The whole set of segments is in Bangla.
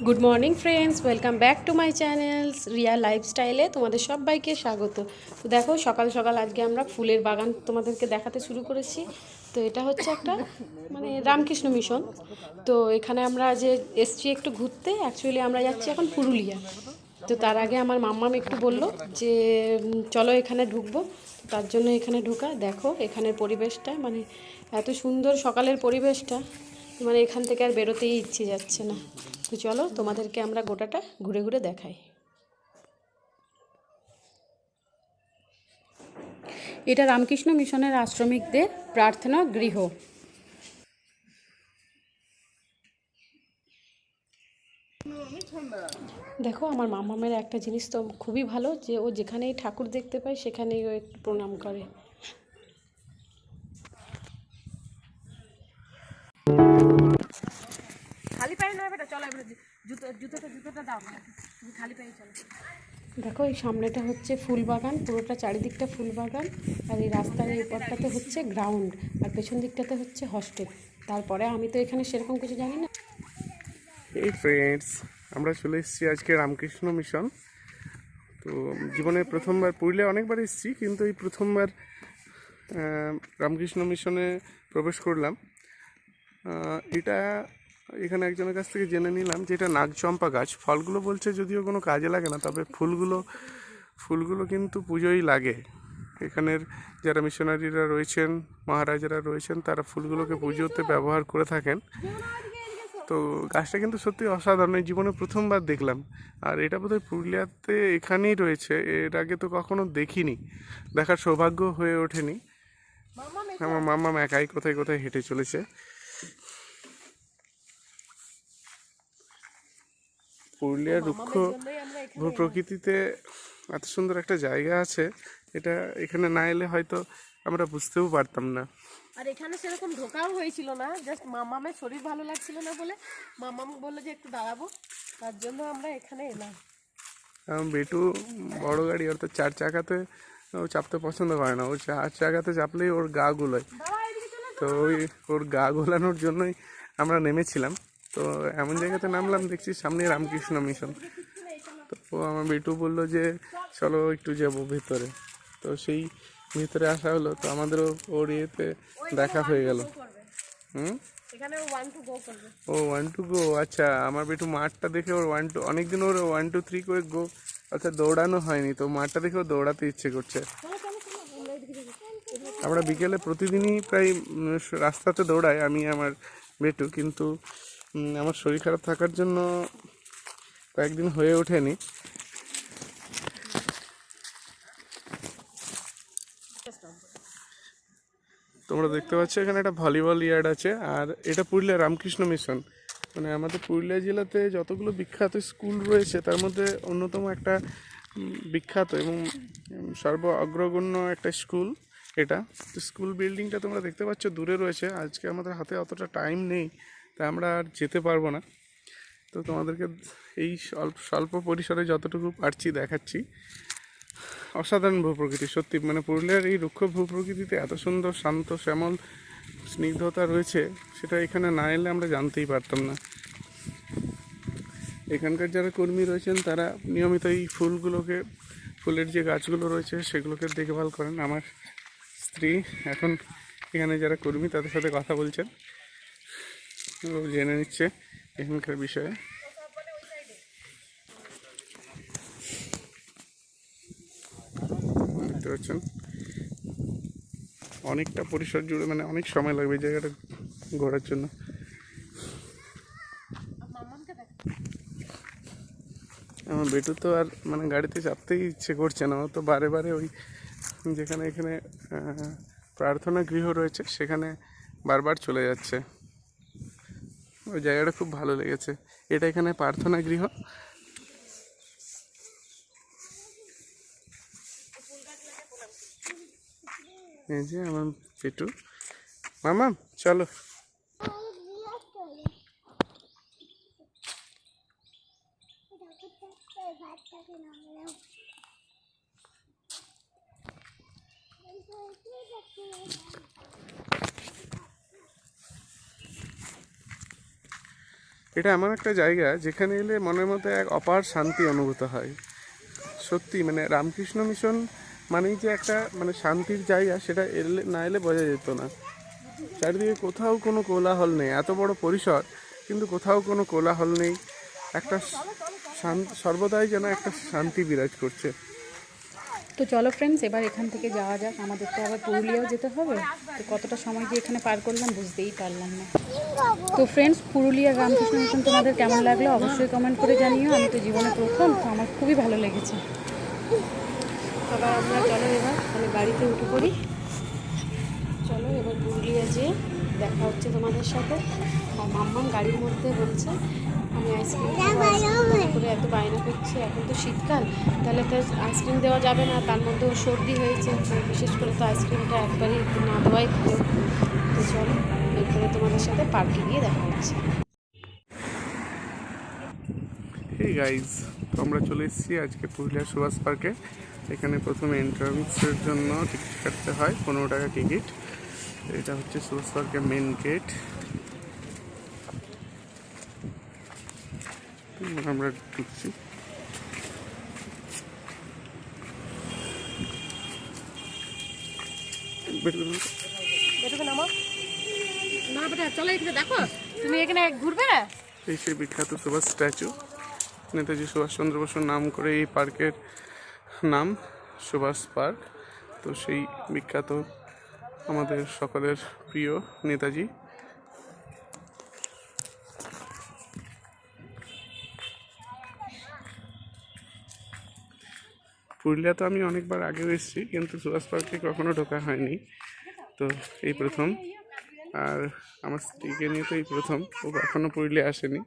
Good morning friends, welcome back to my channels Riya লাইফস্টাইলে তোমাদের সবাইকে স্বাগত। তো দেখো, সকাল সকাল আজকে আমরা ফুলের বাগান তোমাদেরকে দেখাতে শুরু করেছি। তো এটা হচ্ছে একটা রামকৃষ্ণ মিশন। তো এখানে আমরা যে এসছি একটু ঘুরতে, অ্যাকচুয়ালি আমরা যাচ্ছি এখন পুরুলিয়া। তো তার আগে আমার মাম্মাম একটু বললো যে চলো এখানে ঢুকবো। তার জন্য এখানে ঢোকা। দেখো এখানের পরিবেশটা, মানে এত সুন্দর সকালের পরিবেশটা, মানে এখান থেকে আর বেরোতেই ইচ্ছে যাচ্ছে না। তো চলো তোমাদেরকে আমরা গোটাটা ঘুরে ঘুরে দেখাই। এটা রামকৃষ্ণ মিশনের আশ্রমিকদের প্রার্থনা গৃহ। দেখো আমার মামামের একটা জিনিস তো খুবই ভালো, যে ও যেখানেই ঠাকুর দেখতে পায় সেখানেই ও একটু প্রণাম করে। খালি পায়ে নয় বেটা, চলো এবারে জুতোটা দাও, তুমি খালি পায়ে চলো। দেখো এই সামনেটা হচ্ছে ফুল বাগান, পুরোটা চারিদিকটা ফুল বাগান। আর এই রাস্তার এই পথটাতে হচ্ছে গ্রাউন্ড, আর পেছন দিকটাতে হচ্ছে হস্টেল। তারপরে আমি তো এখানে সেরকম কিছু জানি না। এই ফ্রেন্ডস, আমরা চলে এসেছি আজকে রামকৃষ্ণ মিশন। তো জীবনে প্রথমবার, পুরুলিয়া অনেকবার এসেছি কিন্তু এই প্রথমবার রামকৃষ্ণ মিশনে প্রবেশ করলাম। এটা এখানে একজনের কাছ থেকে জেনে নিলাম যে এটা নাগচম্পা গাছ। ফলগুলো বলছে যদিও কোনো কাজে লাগে না, তবে ফুলগুলো কিন্তু পুজোই লাগে। এখানের যারা মিশনারিরা রয়েছেন, মহারাজারা রয়েছেন, তারা ফুলগুলোকে পুজোতে ব্যবহার করে থাকেন। তো গাছটা কিন্তু সত্যি অসাধারণ, এই জীবনে প্রথমবার দেখলাম। আর এটা বোধহয় পুরুলিয়াতে এখানেই রয়েছে, এর আগে তো কখনো দেখিনি, দেখার সৌভাগ্য হয়ে ওঠেনি। আমার মাম্মা একাই কোথায় কোথায় হেঁটে চলেছে। পুরুলিয়ার রুক্ষ ভূপ্রকৃতিতে এত সুন্দর একটা জায়গা আছে, এটা এখানে না এলে হয়তো আমরা বুঝতেও পারতাম না। আর এখানে সেরকম ঢোকাও হয়েছিল না, জাস্ট মামামের শরীর ভালো লাগছিল না বলে মামাম বললো যে একটু দাঁড়াবো, তার জন্য আমরা এখানে এলাম। বেটু বড় গাড়ি অর্থাৎ চার চাকাতে ও চাপতে পছন্দ করে না, ও চার চাকাতে চাপলেই ওর গা গোলায়। তো ওর গা গোলানোর জন্যই আমরা নেমেছিলাম। তো এমন জায়গাতে নামলাম, দেখছি সামনে রামকৃষ্ণ মিশন। তো আমার বেটু বললো যে চলো একটু যাবো ভেতরে। তো সেই ভিতরে আসা হলো, তো আমাদেরও ওর ইয়েতে দেখা হয়ে গেল। এখানে 1 to go করবে। ও 1 to go, আচ্ছা। আমার বেটু মাঠটা দেখে ওর 1 to, অনেকদিন ওর 1 2 3 করে গো, আচ্ছা দৌড়ানো হয়নি, তো মাঠটা দেখে ওর দৌড়াতে ইচ্ছে করছে। আমরা বিকেলে প্রতিদিনই প্রায় রাস্তাতে দৌড়াই আমি আমার বেটু, কিন্তু আমার শরীর খারাপ থাকার জন্য কয়েকদিন হয়ে ওঠেনি। তোমরা দেখতে পাচ্ছ এখানে একটা ভলিবল ইয়ার্ড আছে, আর এটা পুরুলিয়া রামকৃষ্ণ মিশন। মানে আমাদের পুরুলিয়া জেলাতে যতগুলো বিখ্যাত স্কুল রয়েছে তার মধ্যে অন্যতম একটা বিখ্যাত এবং সর্ব অগ্রগণ্য একটা স্কুল এটা। স্কুল বিল্ডিংটা তোমরা দেখতে পাচ্ছ দূরে রয়েছে। আজকে আমাদের হাতে অতটা টাইম নেই, তাই আমরা আর যেতে পারবো না। তো তোমাদেরকে এই স্বল্প পরিসরে যতটুকু পারছি দেখাচ্ছি। অসাধারণ ভূপ্রকৃতি সত্যি, মানে পুরুলিয়ার এই রুক্ষ ভূপ্রকৃতিতে এত সুন্দর শান্ত শ্যামল স্নিগ্ধতা রয়েছে, সেটা এখানে না এলে আমরা জানতেই পারতাম না। এখানকার যারা কর্মী রয়েছেন তারা নিয়মিত এই ফুলের যে গাছগুলো রয়েছে সেগুলোকে দেখভাল করেন। আমার স্ত্রী এখন এখানে যারা কর্মী তাদের সাথে কথা বলছেন, জেনে নিচ্ছে এখানকার বিষয়ে। দেখতে পাচ্ছেন অনেকটা পরিসর জুড়ে, মানে অনেক সময় লাগবে এই জায়গাটা ঘোরার জন্য। আমার বেটু তো আর মানে গাড়িতে চাপতেই ইচ্ছে করছে না, ও তো বারে বারে ওই যেখানে এখানে প্রার্থনা গৃহ রয়েছে সেখানে বারবার চলে যাচ্ছে। ওই জায়গাটা খুব ভালো লেগেছে। এটা এখানে প্রার্থনা গৃহ। এই যে আমার পেটু, মামা চলো। এটা এমন একটা জায়গা যেখানে এলে মনের মধ্যে এক অপার শান্তি অনুভূত হয়। সত্যি মানে রামকৃষ্ণ মিশন মানেই যে একটা মানে শান্তির জায়গা, সেটা এলে না এলে বোঝা যেত না। চারিদিকে কোথাও কোনো কোলাহল নেই, এত বড় পরিসর কিন্তু কোথাও কোনো কোলাহল নেই। একটা সর্বদাই যেন একটা শান্তি বিরাজ করছে। তো চলো ফ্রেন্ডস, এবার এখান থেকে যাওয়া যাক। আমাদের তো আবার পুরুলিয়াও যেতে হবে। তো কতটা সময় যে এখানে পার করলাম বুঝতেই পারলাম না। তো ফ্রেন্ডস, পুরুলিয়ার রামকৃষ্ণ মিশন তোমাদের কেমন লাগলো অবশ্যই কমেন্ট করে জানিও। আমি তো জীবনে প্রথম, তো আমার খুবই ভালো লেগেছে। আবার আমরা চলো এবার তাহলে গাড়িতে উঠে পড়ি। চলো এবার পুরুলিয়া যেয়ে দেখা হচ্ছে তোমাদের সাথে। আর মাম্মাম গাড়ির মধ্যে বলছে আমি আইসক্রিম করে এত বায়না করছে। এখন তো শীতকাল, তাহলে তো আইসক্রিম দেওয়া যাবে না, তার মধ্যেও সর্দি হয়েছে। তো বিশেষ করে তো আইসক্রিমটা একবারই না দেওয়াই ভালো। তো চলো এরপরে তোমাদের সাথে পার্কে গিয়ে দেখা হচ্ছে। এই গাইজ, তো আমরা চলে এসেছি আজকে পুরুলিয়া সুভাষ পার্কে। এখানে প্রথমে এন্ট্রান্সের জন্য টিকিট কাটতে হয়, 15 টাকা টিকিট। এটা হচ্ছে সুভাষ পার্কের মেন গেট। আমরা ঢুকছি। না বেটা চলো এখানে দেখো, তুমি এখানে ঘুরবে। এই সেই বিখ্যাত সুভাষ স্ট্যাচু, নেতাজি সুভাষচন্দ্র বসুর নাম করে এই পার্কের নাম সুভাষ পার্ক। তো সেই বিখ্যাত আমাদের সকলের প্রিয় নেতাজি। পুরুলিয়া তো আমি অনেকবার আগেও এসেছি, কিন্তু সুভাষ পার্কে কখনো ঢোকা হয়নি। তো এই প্রথম। আর আমার স্ত্রীকে নিয়ে তো এই প্রথম, ও কখনো পুরুলিয়া আসেনি।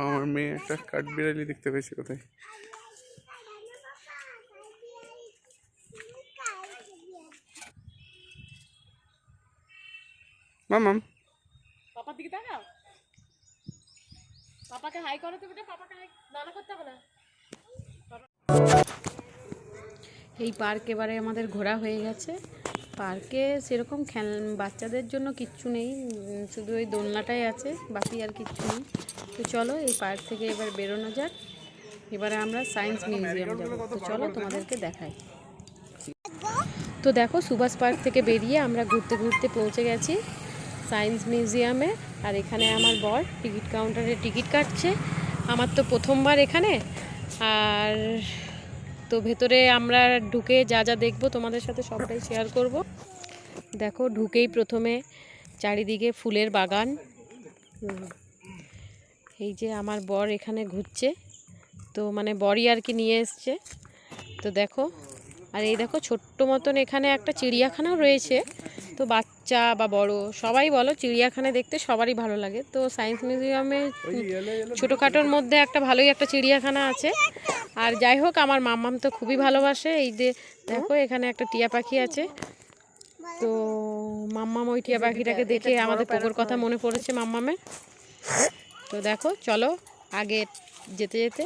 আমার মেয়ে একটা কাঠবিড়ালি দেখতে পেয়েছি কোথায়। মামাম, পাপার দিকে তাকাও, পাপাকে হাই করো তো বেটা, পাপাকে হাই নানা করতে হবে না। এই পার্ক এবারে আমাদের ঘোরা হয়ে গেছে। পার্কে সেরকম বাচ্চাদের জন্য কিচ্ছু নেই, শুধু ওই দোলনাটাই আছে, বাকি আর কিচ্ছু নেই। তো চলো এই পার্ক থেকে এবার বেরোনো যাক। এবারে আমরা সায়েন্স মিউজিয়াম যাবো। তো চলো তোমাদেরকে দেখাই। তো দেখো, সুভাষ পার্ক থেকে বেরিয়ে আমরা ঘুরতে ঘুরতে পৌঁছে গেছি সায়েন্স মিউজিয়ামে। আর এখানে আমার বর টিকিট কাউন্টারে টিকিট কাটছে। আমার তো প্রথমবার এখানে। আর তো ভেতরে আমরা ঢুকে যা যা দেখবো তোমাদের সাথে সবটাই শেয়ার করব। দেখো ঢুকেই প্রথমে চারিদিকে ফুলের বাগান। এই যে আমার বর এখানে ঘুরছে, তো মানে বরই আর কি নিয়ে এসছে। তো দেখো, আর এই দেখো ছোট্ট মতন এখানে একটা চিড়িয়াখানাও রয়েছে। তো বাচ্চা বা বড় সবাই বলো, চিড়িয়াখানা দেখতে সবারই ভালো লাগে। তো সায়েন্স মিউজিয়ামে ছোটোখাটোর মধ্যে একটা ভালোই একটা চিড়িয়াখানা আছে। আর যাই হোক, আমার মাম্মাম তো খুবই ভালোবাসে। এই যে দেখো এখানে একটা টিয়া পাখি আছে। তো মাম্মাম ওই টিয়া পাখিটাকে দেখে আমাদের পোকোর কথা মনে পড়েছে মাম্মামের। তো দেখো চলো আগে যেতে যেতে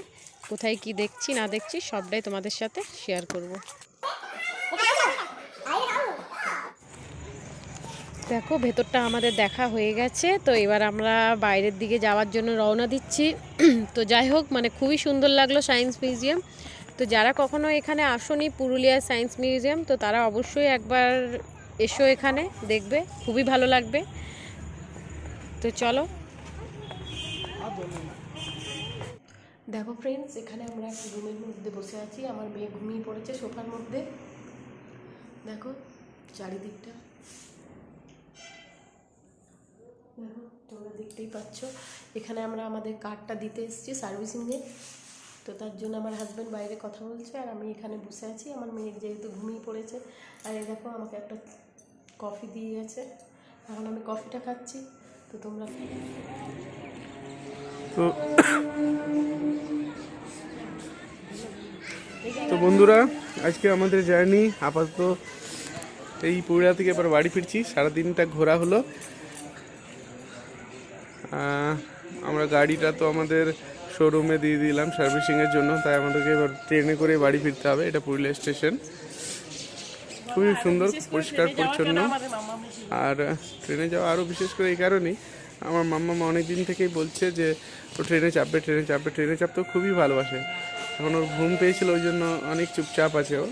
কোথায় কি দেখছি না দেখছি সবটাই তোমাদের সাথে শেয়ার করব। দেখো ভেতরটা আমাদের দেখা হয়ে গেছে। তো এবার আমরা বাইরের দিকে যাওয়ার জন্য রওনা দিচ্ছি। তো যাই হোক, মানে খুবই সুন্দর লাগলো সায়েন্স মিউজিয়াম। তো যারা কখনো এখানে আসোনি পুরুলিয়ার সায়েন্স মিউজিয়াম, তো তারা অবশ্যই একবার এসো, এখানে দেখবে, খুবই ভালো লাগবে। তো চলো। দেখো ফ্রেন্ডস, এখানে আমরা একটা রুমের মধ্যে বসে আছি। আমার মেয়ে ঘুমিয়ে পড়েছে সোফার মধ্যে। দেখো চারিদিকটা, দেখো তোমরা দেখতেই পাচ্ছ। এখানে আমরা আমাদের কারটা দিতে এসেছি সার্ভিসিংয়ে। তো তার জন্য আমার হাজব্যান্ড বাইরে কথা বলছে আর আমি এখানে বসে আছি। আমার মেয়ের যেহেতু ঘুমিয়ে পড়েছে। আর এই দেখো আমাকে একটা কফি দিয়ে গেছে, এখন আমি কফিটা খাচ্ছি। তো তোমরা তো বন্ধুরা, আজকে আমাদের জার্নি আপাতত এই পুরুলিয়া থেকে এবার বাড়ি ফিরছি। সারাদিনটা ঘোরা হলো। আমরা গাড়িটা তো আমাদের শোরুমে দিয়ে দিলাম সার্ভিসিংয়ের জন্য, তাই আমাদেরকে এবার ট্রেনে করে বাড়ি ফিরতে হবে। এটা পুরুলিয়া স্টেশন, খুবই সুন্দর, পরিষ্কার পরিচ্ছন্ন। আর ট্রেনে যাওয়া আরও বিশেষ করে এই কারণেই আমার মাম্মা অনেক দিন থেকেই বলছে যে ও ট্রেনে চাপবে, ট্রেনে চাপতেও খুবই ভালোবাসে। এখন ওর ঘুম পেয়েছিল, ওই জন্য অনেক চুপচাপ আছে ও।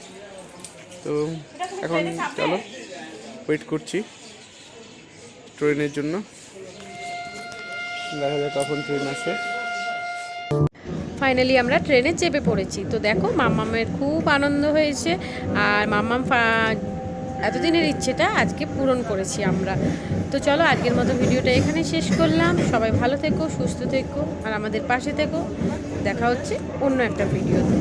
তো এখন চলো ওয়েট করছি ট্রেনের জন্য, দেখা যাক কখন ট্রেন আসে। ফাইনালি আমরা ট্রেনে চেপে পড়েছি। তো দেখো মাম্মামের খুব আনন্দ হয়েছে, আর মাম্মাম এতদিনের ইচ্ছেটা আজকে পূরণ করেছি আমরা। তো চলো আজকের মতো ভিডিওটা এখানে শেষ করলাম। সবাই ভালো থেকো, সুস্থ থেকো, আর আমাদের পাশে থেকো। দেখা হচ্ছে অন্য একটা ভিডিওতে।